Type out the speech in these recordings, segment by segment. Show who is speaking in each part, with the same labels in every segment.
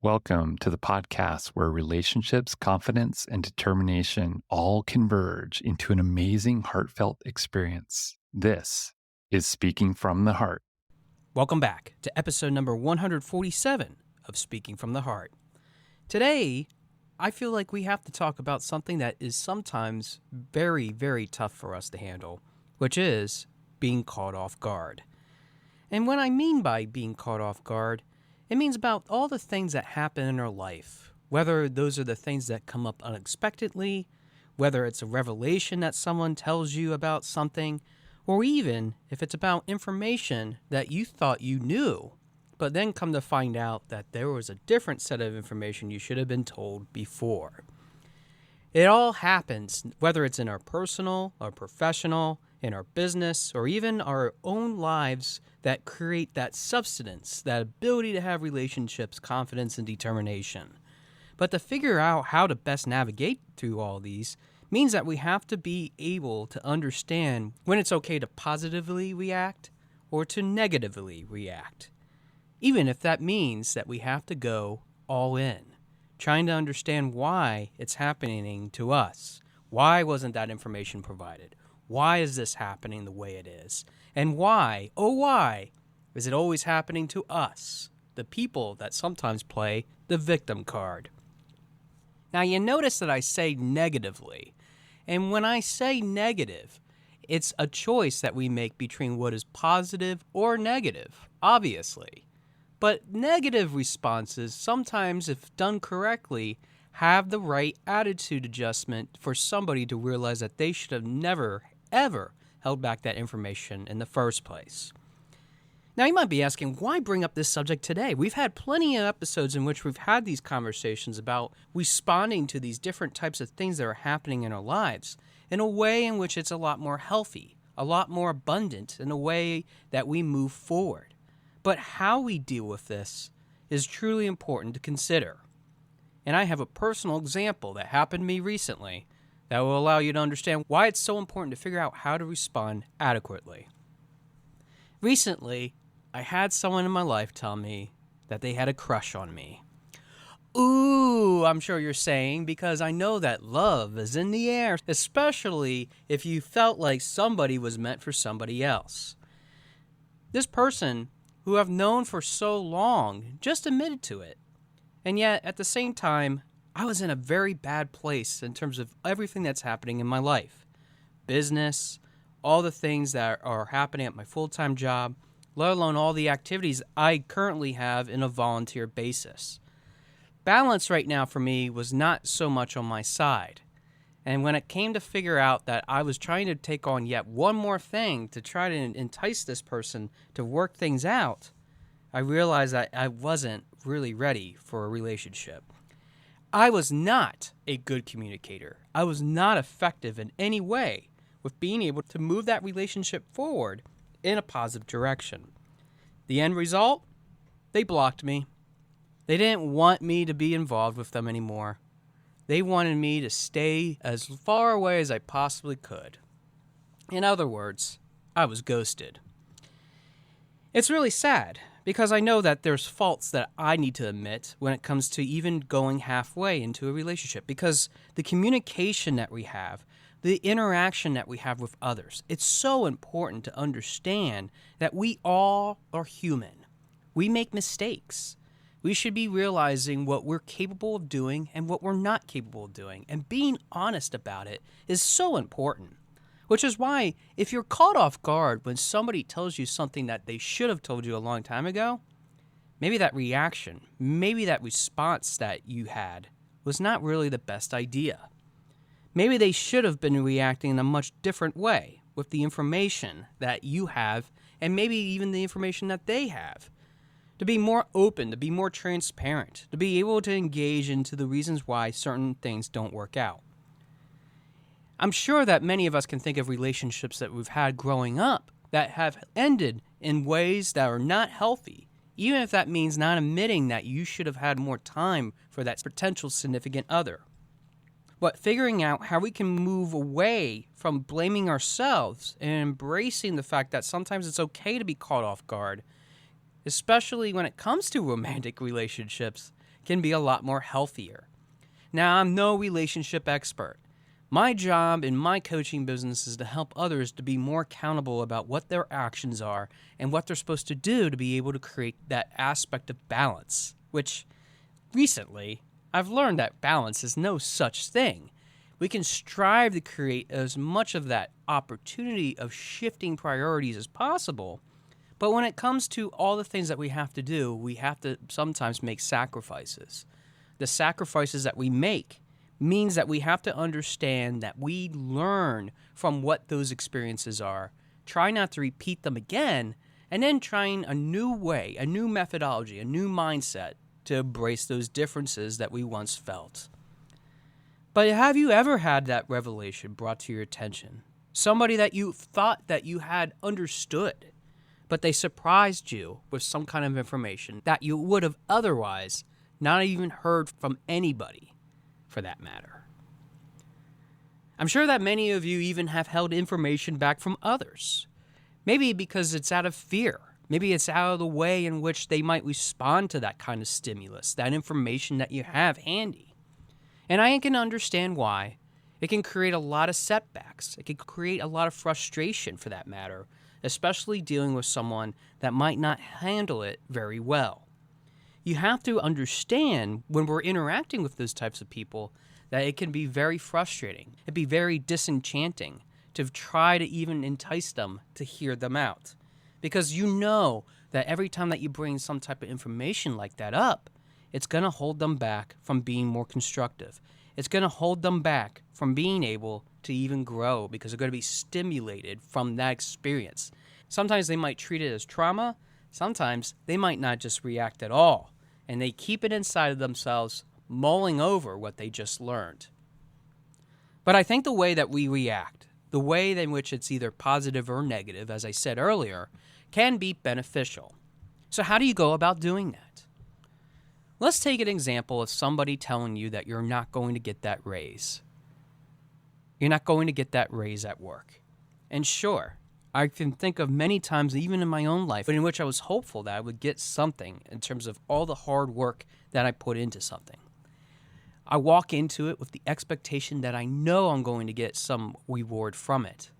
Speaker 1: Welcome to the podcast where relationships, confidence, and determination all converge into an amazing, heartfelt experience. This is Speaking from the Heart.
Speaker 2: Welcome back to episode number 147 of Speaking from the Heart. Today, I feel like we have to talk about something that is sometimes very, very tough for us to handle, which is being caught off guard. And what I mean by being caught off guard, it means about all the things that happen in our life, whether those are the things that come up unexpectedly, whether it's a revelation that someone tells you about something, or even if it's about information that you thought you knew, but then come to find out that there was a different set of information you should have been told before. It all happens, whether it's in our personal, our professional, in our business, or even our own lives that create that substance, that ability to have relationships, confidence, and determination. But to figure out how to best navigate through all these means that we have to be able to understand when it's okay to positively react or to negatively react, even if that means that we have to go all in, trying to understand why it's happening to us. Why wasn't that information provided? Why is this happening the way it is? And why, oh why, is it always happening to us, the people that sometimes play the victim card? Now, you notice that I say negatively. And when I say negative, it's a choice that we make between what is positive or negative, obviously. But negative responses, sometimes if done correctly, have the right attitude adjustment for somebody to realize that they should have never, ever held back that information in the first place. Now, you might be asking, why bring up this subject today? We've had plenty of episodes in which we've had these conversations about responding to these different types of things that are happening in our lives in a way in which it's a lot more healthy, a lot more abundant, in a way that we move forward. But how we deal with this is truly important to consider. And I have a personal example that happened to me recently that will allow you to understand why it's so important to figure out how to respond adequately. Recently, I had someone in my life tell me that they had a crush on me. Ooh, I'm sure you're saying, because I know that love is in the air, especially if you felt like somebody was meant for somebody else. This person, who I've known for so long, just admitted to it. And yet, at the same time, I was in a very bad place in terms of everything that's happening in my life. Business, all the things that are happening at my full-time job, let alone all the activities I currently have in a volunteer basis. Balance right now for me was not so much on my side. And when it came to figure out that I was trying to take on yet one more thing to try to entice this person to work things out, I realized that I wasn't really ready for a relationship. I was not a good communicator. I was not effective in any way with being able to move that relationship forward in a positive direction. The end result? They blocked me. They didn't want me to be involved with them anymore. They wanted me to stay as far away as I possibly could. In other words, I was ghosted. It's really sad, because I know that there's faults that I need to admit when it comes to even going halfway into a relationship, because the communication that we have, the interaction that we have with others, it's so important to understand that we all are human. We make mistakes. We should be realizing what we're capable of doing and what we're not capable of doing, and being honest about it is so important. Which is why, if you're caught off guard when somebody tells you something that they should have told you a long time ago, maybe that reaction, maybe that response that you had was not really the best idea. Maybe they should have been reacting in a much different way with the information that you have, and maybe even the information that they have. To be more open, to be more transparent, to be able to engage into the reasons why certain things don't work out. I'm sure that many of us can think of relationships that we've had growing up that have ended in ways that are not healthy, even if that means not admitting that you should have had more time for that potential significant other. But figuring out how we can move away from blaming ourselves and embracing the fact that sometimes it's okay to be caught off guard, especially when it comes to romantic relationships, can be a lot more healthier. Now, I'm no relationship expert. My job in my coaching business is to help others to be more accountable about what their actions are and what they're supposed to do to be able to create that aspect of balance, which recently I've learned that balance is no such thing. We can strive to create as much of that opportunity of shifting priorities as possible, but when it comes to all the things that we have to do, we have to sometimes make sacrifices. The sacrifices that we make means that we have to understand that we learn from what those experiences are, try not to repeat them again, and then trying a new way, a new methodology, a new mindset to embrace those differences that we once felt. But have you ever had that revelation brought to your attention? Somebody that you thought that you had understood, but they surprised you with some kind of information that you would have otherwise not even heard from anybody, for that matter. I'm sure that many of you even have held information back from others. Maybe because it's out of fear. Maybe it's out of the way in which they might respond to that kind of stimulus, that information that you have handy. And I can understand why. It can create a lot of setbacks. It can create a lot of frustration, for that matter, especially dealing with someone that might not handle it very well. You have to understand when we're interacting with those types of people that it can be very frustrating. It'd be very disenchanting to try to even entice them to hear them out. Because you know that every time that you bring some type of information like that up, it's going to hold them back from being more constructive. It's going to hold them back from being able to even grow because they're going to be stimulated from that experience. Sometimes they might treat it as trauma. Sometimes they might not just react at all. And they keep it inside of themselves, mulling over what they just learned. But I think the way that we react, the way in which it's either positive or negative, as I said earlier, can be beneficial. So how do you go about doing that? Let's take an example of somebody telling you that you're not going to get that raise. You're not going to get that raise at work. And sure, I can think of many times, even in my own life, in which I was hopeful that I would get something in terms of all the hard work that I put into something. I walk into it with the expectation that I know I'm going to get some reward from it.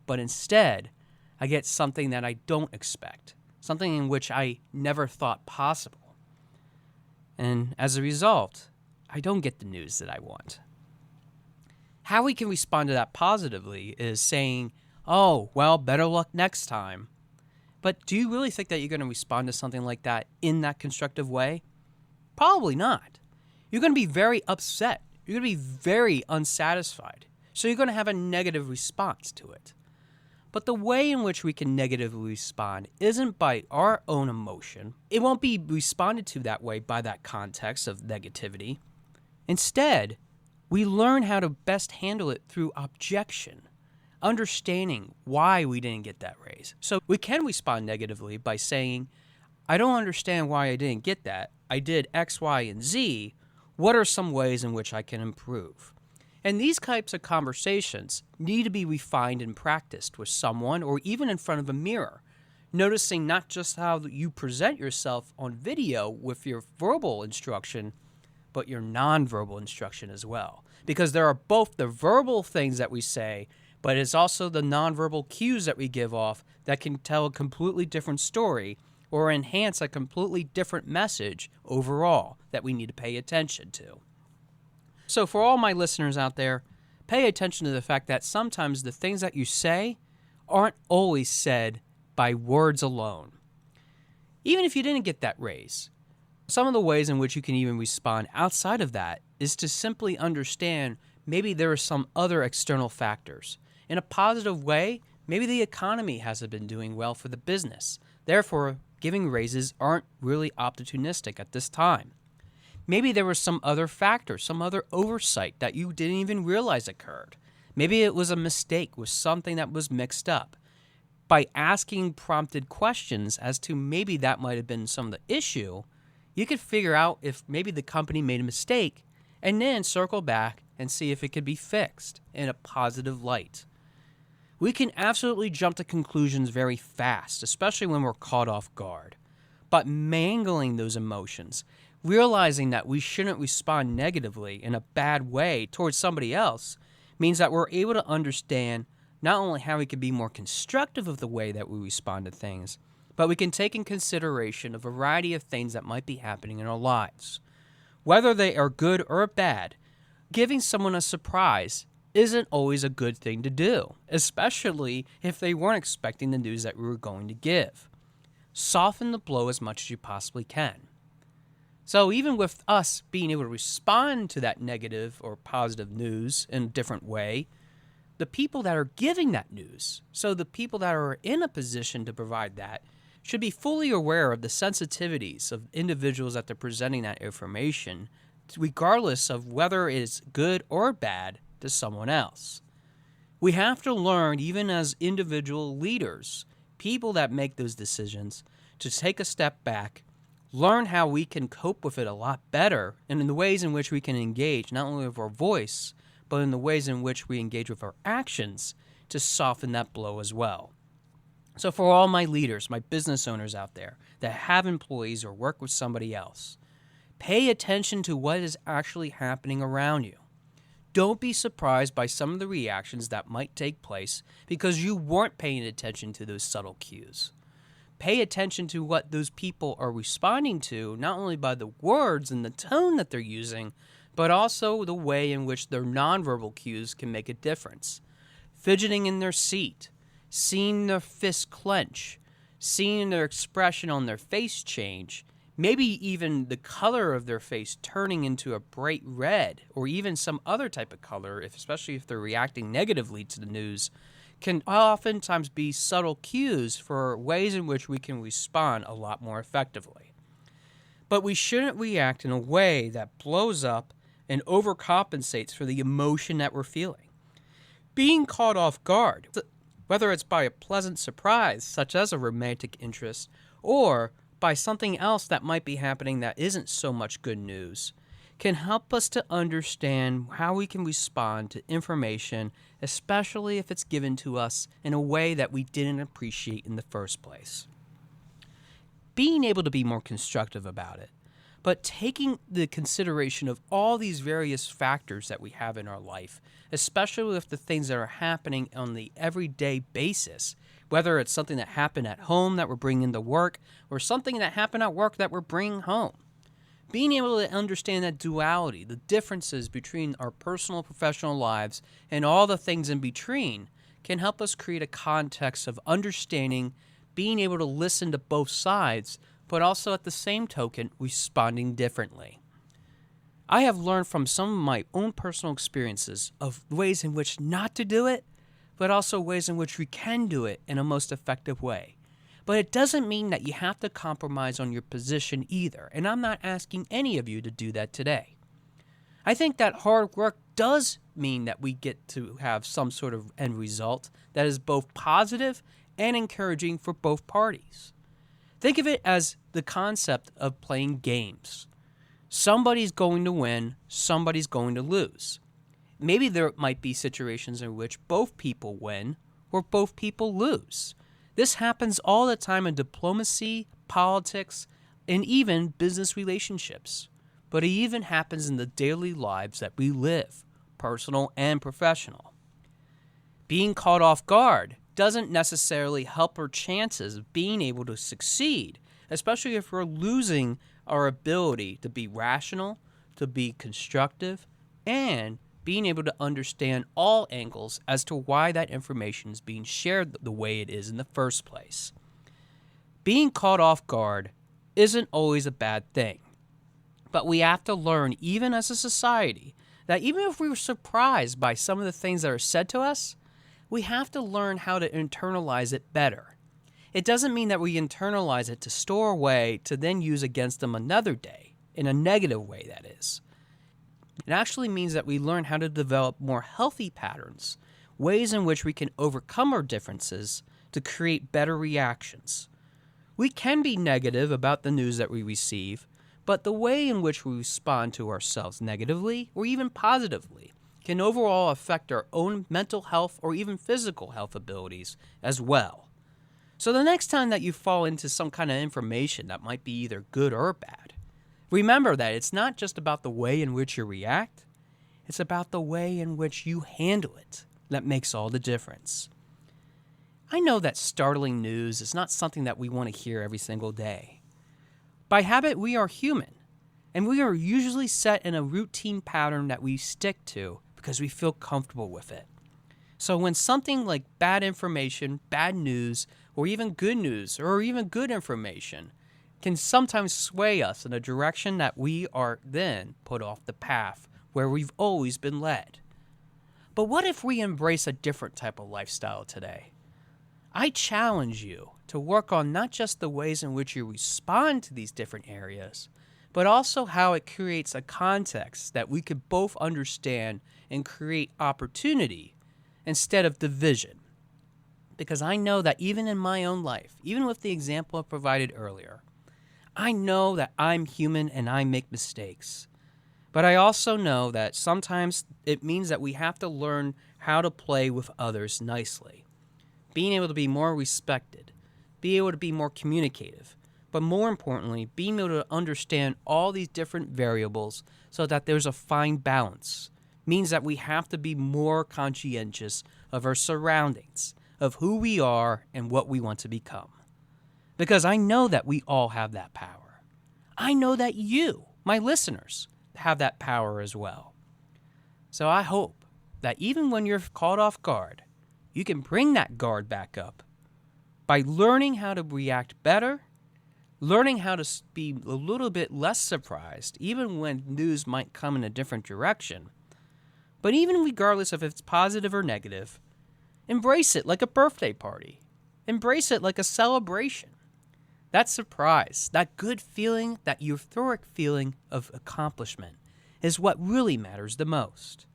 Speaker 2: But instead, I get something that I don't expect, something in which I never thought possible. And as a result, I don't get the news that I want. How we can respond to that positively is saying, oh, well, better luck next time. But do you really think that you're going to respond to something like that in that constructive way? Probably not. You're going to be very upset. You're going to be very unsatisfied. So you're going to have a negative response to it. But the way in which we can negatively respond isn't by our own emotion. It won't be responded to that way by that context of negativity. Instead, we learn how to best handle it through objection, understanding why we didn't get that raise. So we can respond negatively by saying, I don't understand why I didn't get that. I did X, Y, and Z. What are some ways in which I can improve? And these types of conversations need to be refined and practiced with someone or even in front of a mirror, noticing not just how you present yourself on video with your verbal instruction, but your nonverbal instruction as well. Because there are both the verbal things that we say, but it's also the nonverbal cues that we give off that can tell a completely different story or enhance a completely different message overall that we need to pay attention to. So for all my listeners out there, pay attention to the fact that sometimes the things that you say aren't always said by words alone. Even if you didn't get that raise, some of the ways in which you can even respond outside of that is to simply understand maybe there are some other external factors. In a positive way, maybe the economy hasn't been doing well for the business. Therefore, giving raises aren't really opportunistic at this time. Maybe there was some other factor, some other oversight that you didn't even realize occurred. Maybe it was a mistake with something that was mixed up. By asking prompted questions as to maybe that might have been some of the issue, you could figure out if maybe the company made a mistake and then circle back and see if it could be fixed in a positive light. We can absolutely jump to conclusions very fast, especially when we're caught off guard. But mangling those emotions, Realizing that we shouldn't respond negatively in a bad way towards somebody else means that we're able to understand not only how we can be more constructive of the way that we respond to things, but we can take in consideration a variety of things that might be happening in our lives. Whether they are good or bad, giving someone a surprise isn't always a good thing to do, especially if they weren't expecting the news that we were going to give. Soften the blow as much as you possibly can. So even with us being able to respond to that negative or positive news in a different way, the people that are giving that news, so the people that are in a position to provide that, should be fully aware of the sensitivities of individuals that they're presenting that information, regardless of whether it is good or bad to someone else. We have to learn, even as individual leaders, people that make those decisions, to take a step back, learn how we can cope with it a lot better, and in the ways in which we can engage, not only with our voice, but in the ways in which we engage with our actions to soften that blow as well. So for all my leaders, my business owners out there that have employees or work with somebody else, pay attention to what is actually happening around you. Don't be surprised by some of the reactions that might take place because you weren't paying attention to those subtle cues. Pay attention to what those people are responding to, not only by the words and the tone that they're using, but also the way in which their nonverbal cues can make a difference. Fidgeting in their seat, seeing their fist clench, seeing their expression on their face change, maybe even the color of their face turning into a bright red or even some other type of color, especially if they're reacting negatively to the news, can oftentimes be subtle cues for ways in which we can respond a lot more effectively. But we shouldn't react in a way that blows up and overcompensates for the emotion that we're feeling. Being caught off guard, whether it's by a pleasant surprise, such as a romantic interest, or by something else that might be happening that isn't so much good news, can help us to understand how we can respond to information, especially if it's given to us in a way that we didn't appreciate in the first place. Being able to be more constructive about it, but taking the consideration of all these various factors that we have in our life, especially with the things that are happening on the everyday basis, whether it's something that happened at home that we're bringing to work or something that happened at work that we're bringing home. Being able to understand that duality, the differences between our personal and professional lives and all the things in between, can help us create a context of understanding, being able to listen to both sides, but also at the same token, responding differently. I have learned from some of my own personal experiences of ways in which not to do it, but also ways in which we can do it in a most effective way. But it doesn't mean that you have to compromise on your position either, and I'm not asking any of you to do that today. I think that hard work does mean that we get to have some sort of end result that is both positive and encouraging for both parties. Think of it as the concept of playing games. Somebody's going to win, somebody's going to lose. Maybe there might be situations in which both people win or both people lose. This happens all the time in diplomacy, politics, and even business relationships. But it even happens in the daily lives that we live, personal and professional. Being caught off guard doesn't necessarily help our chances of being able to succeed, especially if we're losing our ability to be rational, to be constructive, and being able to understand all angles as to why that information is being shared the way it is in the first place. Being caught off guard isn't always a bad thing, but we have to learn, even as a society, that even if we were surprised by some of the things that are said to us, we have to learn how to internalize it better. It doesn't mean that we internalize it to store away to then use against them another day, in a negative way, that is. It actually means that we learn how to develop more healthy patterns, ways in which we can overcome our differences to create better reactions. We can be negative about the news that we receive, but the way in which we respond to ourselves negatively or even positively can overall affect our own mental health or even physical health abilities as well. So the next time that you fall into some kind of information that might be either good or bad, Remember that it's not just about the way in which you react, it's about the way in which you handle it that makes all the difference. I know that startling news is not something that we want to hear every single day. By habit, we are human, and we are usually set in a routine pattern that we stick to because we feel comfortable with it. So when something like bad information, bad news, or even good news, or even good information can sometimes sway us in a direction that we are then put off the path where we've always been led. But what if we embrace a different type of lifestyle today? I challenge you to work on not just the ways in which you respond to these different areas, but also how it creates a context that we could both understand and create opportunity instead of division. Because I know that even in my own life, even with the example I provided earlier, I know that I'm human and I make mistakes. But I also know that sometimes it means that we have to learn how to play with others nicely. Being able to be more respected, be able to be more communicative, but more importantly, being able to understand all these different variables so that there's a fine balance means that we have to be more conscientious of our surroundings, of who we are and what we want to become. Because I know that we all have that power. I know that you, my listeners, have that power as well. So I hope that even when you're caught off guard, you can bring that guard back up by learning how to react better, learning how to be a little bit less surprised, even when news might come in a different direction. But even regardless of if it's positive or negative, embrace it like a birthday party. Embrace it like a celebration. That surprise, that good feeling, that euphoric feeling of accomplishment is what really matters the most.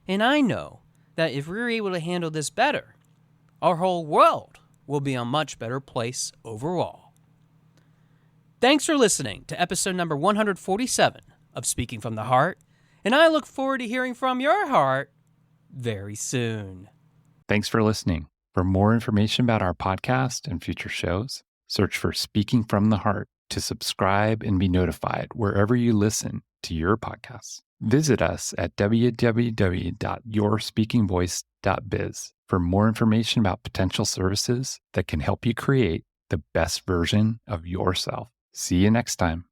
Speaker 2: And I know that if we're able to handle this better, our whole world will be a much better place overall. Thanks for listening to episode number 147 of Speaking from the Heart, and I look forward to hearing from your heart very soon.
Speaker 1: Thanks for listening. For more information about our podcast and future shows, search for Speaking from the Heart to subscribe and be notified wherever you listen to your podcasts. Visit us at www.yourspeakingvoice.biz for more information about potential services that can help you create the best version of yourself. See you next time.